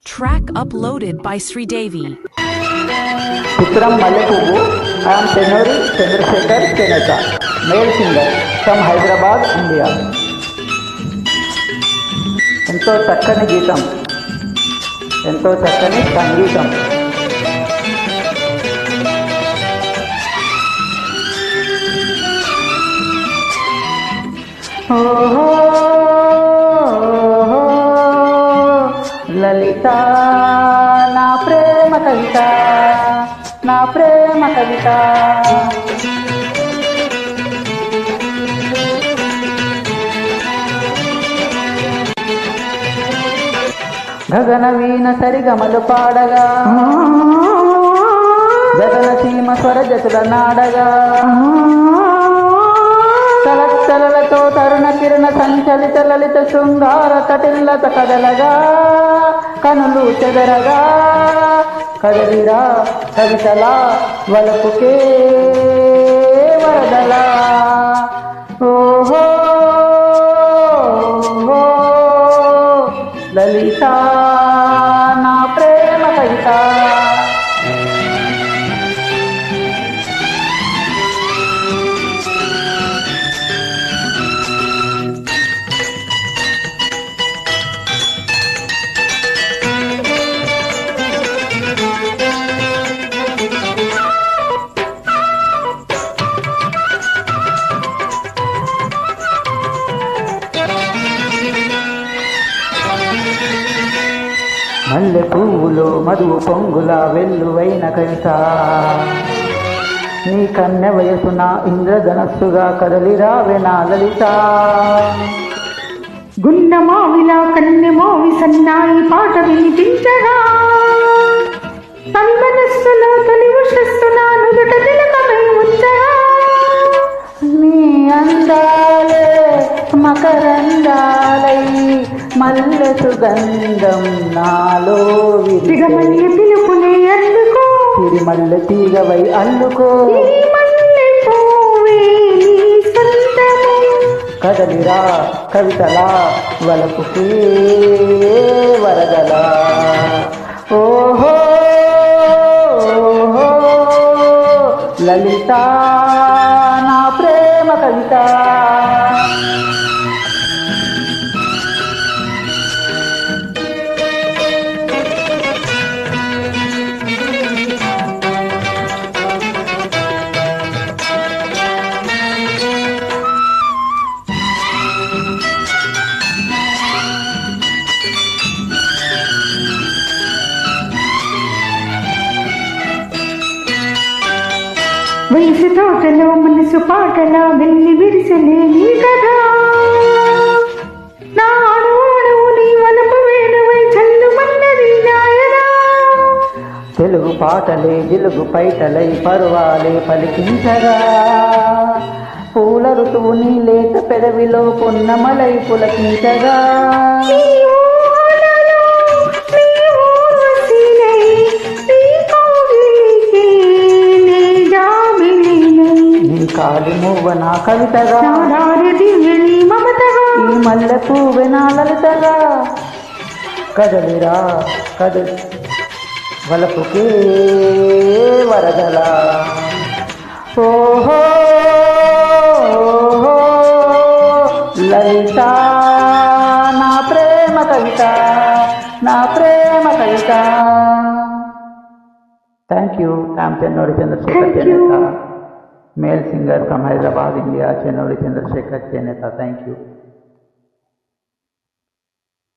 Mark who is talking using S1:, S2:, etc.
S1: Track uploaded by Sridevi.
S2: చిత్రం మల్లెపువ్వు. I'm Tinnanuri Chandrasekhar Chenetha, male singer from Hyderabad, India. ఎంతో చక్కని గీతం, ఎంతో చక్కని సంగీతం. ఓహో లలిత, నా ప్రేమ కవిత, నా ప్రేమ కవిత. గగన వీణ సరిగమలు పాడగా, గగన సీమ స్వరజతుల నాడగా, తలతలతో తరుణ కిరణ సంచలిత లలిత శృంగార తటిల్లత కదలగా, కనులు చెదరగా, కదలిరా కవితలా వలపుకే వరదలా. ఓహో లలిత, నా ప్రేమ కవిత. మల్లె పువ్వులో మధువు పొంగుల వెల్లువైన కవిత, నీ కన్నె వయసు నా ఇంద్రధనస్సుగా కదలిరావే నా లలిత.
S3: గుండ మావిలా కన్నె మావి సన్నాయి పాట వినిపించగా, తన్మనస్సులో తొలి ఉషస్సున నుదుట తిలకమై ఉంచగా,
S2: నీ అందాలే మకరందాలై మల్లె సుగంధం నాలో
S3: తిగమల్లె పిలుపునే అందుకో,
S2: తిరిమల్లె తీగవై అల్లుకో,
S3: ఈ మల్లె పువ్వే నీ సొంతము.
S2: కదలిరా కవితలా వలపుకే వరదలా. ఓహో లలిత, నా ప్రేమ కవిత.
S3: వయసు తోటలో మనసు పాటలా వెళ్ళి విరిసలే నీ కదా, నా అడుగు నీ వలపు వేణువై చల్లు మన్నది నాయనా.
S2: తెలుగు పాటలే జిలుగు పైటలై పర్వాలే పలికించగా, పూల ఋతువు నీ లేత పెదవిలో పున్నమలై పులకించగా, కాలి మూవ నా కవితగా, ఈ మల్లె పువ్వె నా లలితగా. కదలిరా కదలి వలపుకే వరదలా. ఓహో లలిత, నా ప్రేమ కవిత, నా ప్రేమ కవిత. Thank you. I'm Chennuri Chandrasekhar Chenetha, male singer from Hyderabad, India. Chennuri Chandrasekhar Chenetha. Thank you.